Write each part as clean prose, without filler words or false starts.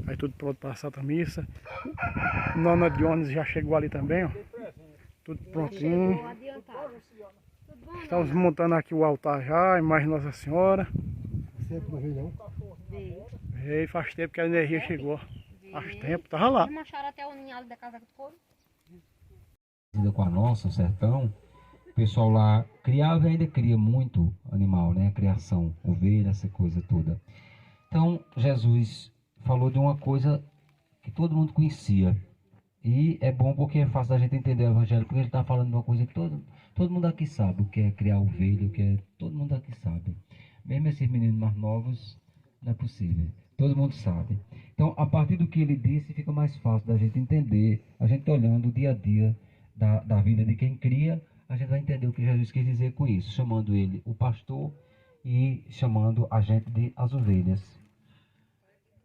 Aí tudo pronto para a Santa Missa. Nona de ônibus já chegou ali também, ó. Tudo prontinho. Estamos montando aqui o altar já, a imagem de Nossa Senhora. Sempre não veio não? Veio, faz tempo que a energia chegou. Faz tempo, tava lá. Eles mancharam até o ninhado da casa do couro. Com a nossa, o sertão, o pessoal lá criava e ainda cria muito animal, né? Criação, ovelha, essa coisa toda. Então, Jesus falou de uma coisa que todo mundo conhecia. E é bom porque é fácil da gente entender o evangelho, porque ele está falando de uma coisa que todo mundo aqui sabe, o que é criar ovelha, o que é... Todo mundo aqui sabe. Mesmo esses meninos mais novos, não é possível. Todo mundo sabe. Então, a partir do que ele disse, fica mais fácil da gente entender, a gente olhando o dia a dia da vida de quem cria, a gente vai entender o que Jesus quis dizer com isso, chamando ele o pastor e chamando a gente de as ovelhas.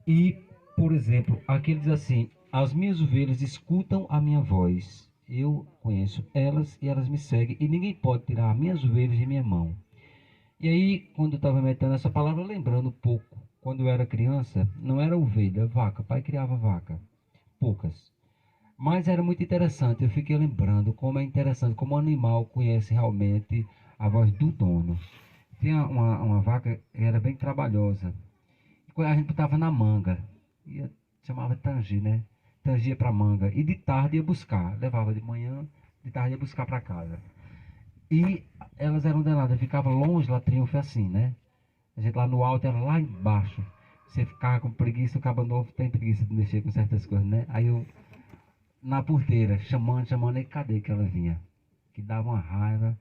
E, por exemplo, aqui ele diz assim: as minhas ovelhas escutam a minha voz, eu conheço elas e elas me seguem, e ninguém pode tirar as minhas ovelhas de minha mão. E aí, quando eu estava metendo essa palavra, lembrando um pouco, quando eu era criança, não era ovelha, vaca, pai criava vaca, poucas. Mas era muito interessante, eu fiquei lembrando como é interessante, como o animal conhece realmente a voz do dono. Tinha uma vaca que era bem trabalhosa, e quando a gente botava na manga, chamava Tangi, né? Tangia para manga, e de tarde ia buscar, levava de manhã, de tarde ia buscar para casa. E elas eram danadas, ficava longe lá, Triunfo assim, né? A gente lá no alto, era lá embaixo. Você ficava com preguiça, o cabo novo tem preguiça de mexer com certas coisas, né? Aí eu, na porteira, chamando, e cadê que ela vinha? Que dava uma raiva.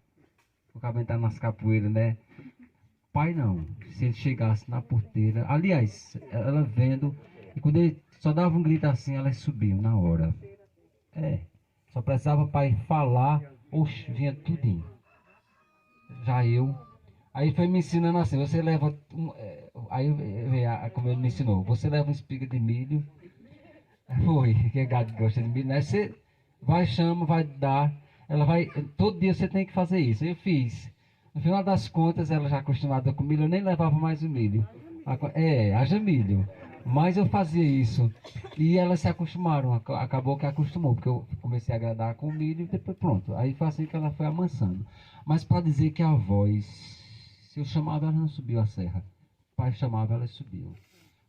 O cabo entrar nas capoeiras, né? Pai não, se ele chegasse na porteira, aliás, ela vendo, e quando ele só dava um grito assim, elas subiam na hora. Só precisava pai falar, oxe, vinha tudinho. Já eu, aí foi me ensinando assim, você leva, como ele me ensinou, você leva uma espiga de milho, foi, que é gado que gosta de milho, né? Você vai, chama, vai dar, ela vai, todo dia você tem que fazer isso, eu fiz. No final das contas, ela já acostumada com milho, eu nem levava mais o milho. Haja milho. Mas eu fazia isso. E elas se acostumaram, acabou que acostumou, porque eu comecei a agradar com o milho e depois pronto. Aí foi assim que ela foi amansando. Mas para dizer que a voz, se eu chamava, ela não subiu a serra. O pai chamava, ela subiu.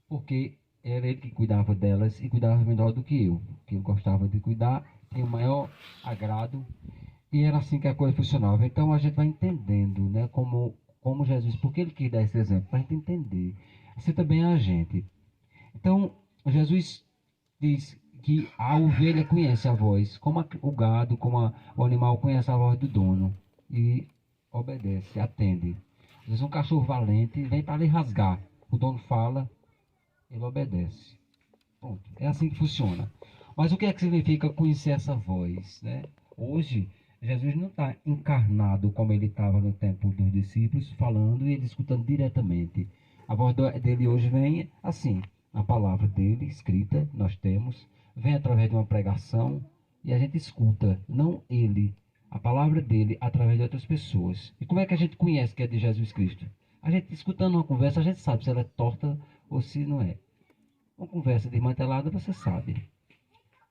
Porque era ele que cuidava delas e cuidava melhor do que eu gostava de cuidar, tinha o maior agrado. E era assim que a coisa funcionava. Então a gente vai entendendo, né, como Jesus, porque ele quis dar esse exemplo, para a gente entender. Assim também é a gente. Então, Jesus diz que a ovelha conhece a voz, como o gado, o animal conhece a voz do dono e obedece, atende. Às vezes um cachorro valente vem para lhe rasgar. O dono fala, ele obedece. Pronto, é assim que funciona. Mas o que é que significa conhecer essa voz, né? Hoje, Jesus não está encarnado como ele estava no tempo dos discípulos, falando e ele escutando diretamente. A voz dele hoje vem assim, a palavra dele escrita, nós temos, vem através de uma pregação e a gente escuta, não ele, a palavra dele através de outras pessoas. E como é que a gente conhece que é de Jesus Cristo? A gente escutando uma conversa, a gente sabe se ela é torta ou se não é. Uma conversa desmantelada, você sabe.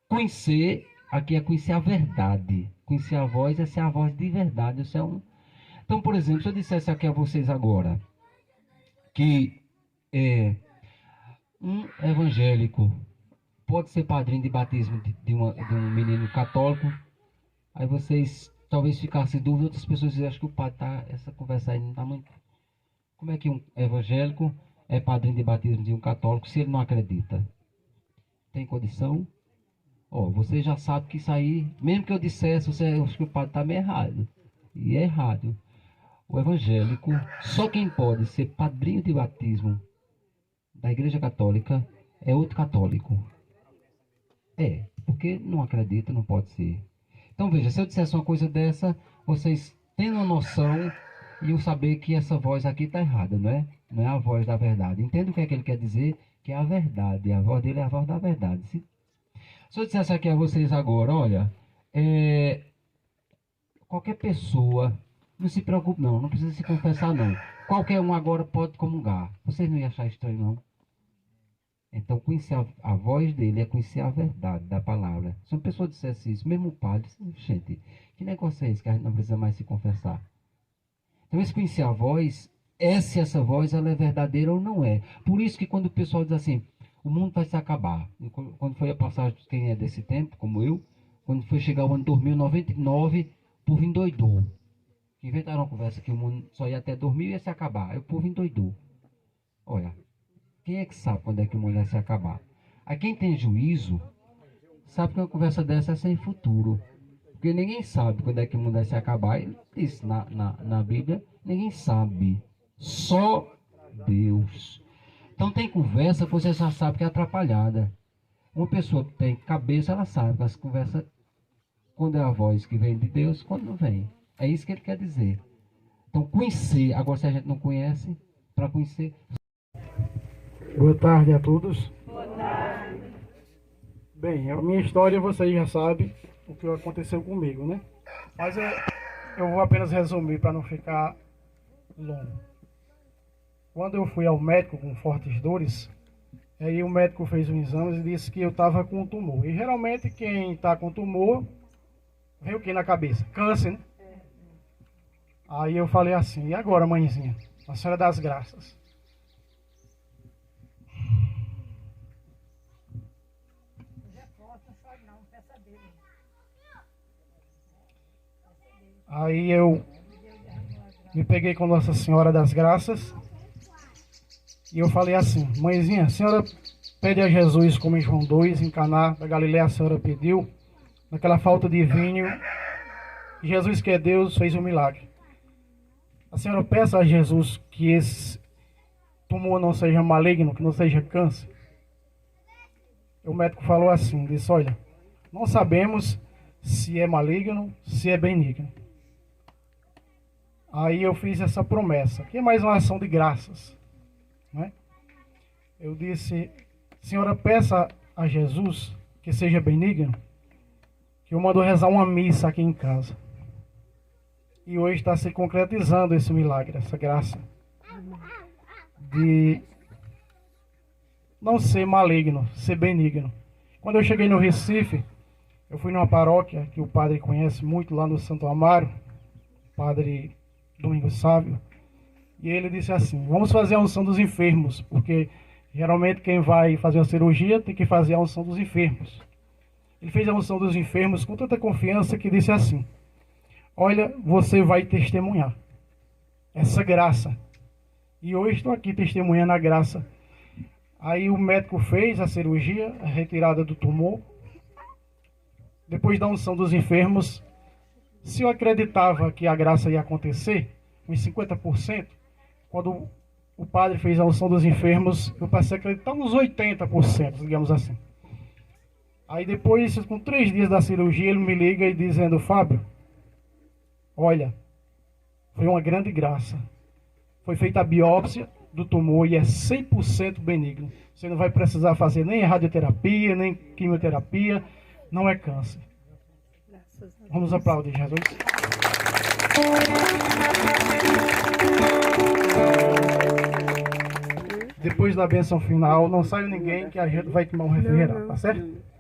Conhecer, aqui é conhecer a verdade. Conhecer a voz é ser a voz de verdade. Isso é um... Então, por exemplo, se eu dissesse aqui a vocês agora que um evangélico pode ser padrinho de batismo de um menino católico, aí vocês talvez ficassem em dúvida, outras pessoas dizem, acho que o padre tá, essa conversa aí não está muito... Como é que um evangélico é padrinho de batismo de um católico se ele não acredita? Tem condição? Você já sabe que isso aí, mesmo que eu dissesse, acho que o padre está meio errado. E é errado. O evangélico, só quem pode ser padrinho de batismo da Igreja Católica é outro católico. Porque não acredita, não pode ser. Então veja, se eu dissesse uma coisa dessa, vocês tendo a noção e saber que essa voz aqui está errada, não é? Não é a voz da verdade. Entenda o que é que ele quer dizer, que é a verdade. A voz dele é a voz da verdade. Se eu dissesse aqui a vocês agora, olha, qualquer pessoa, não se preocupe não precisa se confessar não. Qualquer um agora pode comungar. Vocês não iam achar estranho não? Então, conhecer a voz dele é conhecer a verdade da palavra. Se uma pessoa dissesse isso, mesmo o padre, gente, que negócio é esse que a gente não precisa mais se confessar? Então, esse conhecer a voz é se essa voz ela é verdadeira ou não é. Por isso que quando o pessoal diz assim, o mundo vai se acabar. Quando foi a passagem, quem é desse tempo, como eu, quando foi chegar o ano 2099, o povo endoidou. Inventaram uma conversa que o mundo só ia até 2000 e ia se acabar. Aí o povo endoidou. Olha, quem é que sabe quando é que o mundo vai se acabar? Aí quem tem juízo, sabe que uma conversa dessa é sem futuro. Porque ninguém sabe quando é que o mundo vai se acabar. Ele disse na Bíblia, ninguém sabe. Só Deus. Então tem conversa que você já sabe que é atrapalhada. Uma pessoa que tem cabeça, ela sabe que as conversas, quando é a voz que vem de Deus, quando não vem. É isso que ele quer dizer. Então conhecer, agora se a gente não conhece, para conhecer. Boa tarde a todos. Boa tarde. Bem, a minha história vocês já sabem o que aconteceu comigo, né? Mas eu vou apenas resumir para não ficar longo. Quando eu fui ao médico com fortes dores, aí o médico fez um exame e disse que eu estava com tumor. E geralmente quem está com tumor, vem o que na cabeça? Câncer, né? Aí eu falei assim, e agora, mãezinha? A Senhora das Graças. Aí eu me peguei com Nossa Senhora das Graças e eu falei assim, mãezinha, a senhora pede a Jesus como em João 2, em Caná da Galileia, a senhora pediu, naquela falta de vinho, Jesus que é Deus fez um milagre. A senhora peça a Jesus que esse tumor não seja maligno, que não seja câncer. O médico falou assim, disse, olha, não sabemos se é maligno, se é benigno. Aí eu fiz essa promessa, que é mais uma ação de graças, né? Eu disse, senhora, peça a Jesus que seja benigno, que eu mando rezar uma missa aqui em casa. E hoje está se concretizando esse milagre, essa graça de não ser maligno, ser benigno. Quando eu cheguei no Recife, eu fui numa paróquia que o padre conhece muito lá no Santo Amaro, padre Domingos Sávio, e ele disse assim, vamos fazer a unção dos enfermos, porque geralmente quem vai fazer a cirurgia tem que fazer a unção dos enfermos. Ele fez a unção dos enfermos com tanta confiança que disse assim, olha, você vai testemunhar essa graça. E hoje estou aqui testemunhando a graça. Aí o médico fez a cirurgia, a retirada do tumor. Depois da unção dos enfermos, se eu acreditava que a graça ia acontecer, uns 50%, quando o padre fez a unção dos enfermos, eu passei a acreditar uns 80%, digamos assim. Aí depois, com 3 dias da cirurgia, ele me liga e dizendo, Fábio, olha, foi uma grande graça. Foi feita a biópsia do tumor e é 100% benigno. Você não vai precisar fazer nem radioterapia, nem quimioterapia, não é câncer. Vamos aplaudir Jesus. Depois da bênção final, não sai ninguém que a gente vai tomar um refrigerante, tá certo?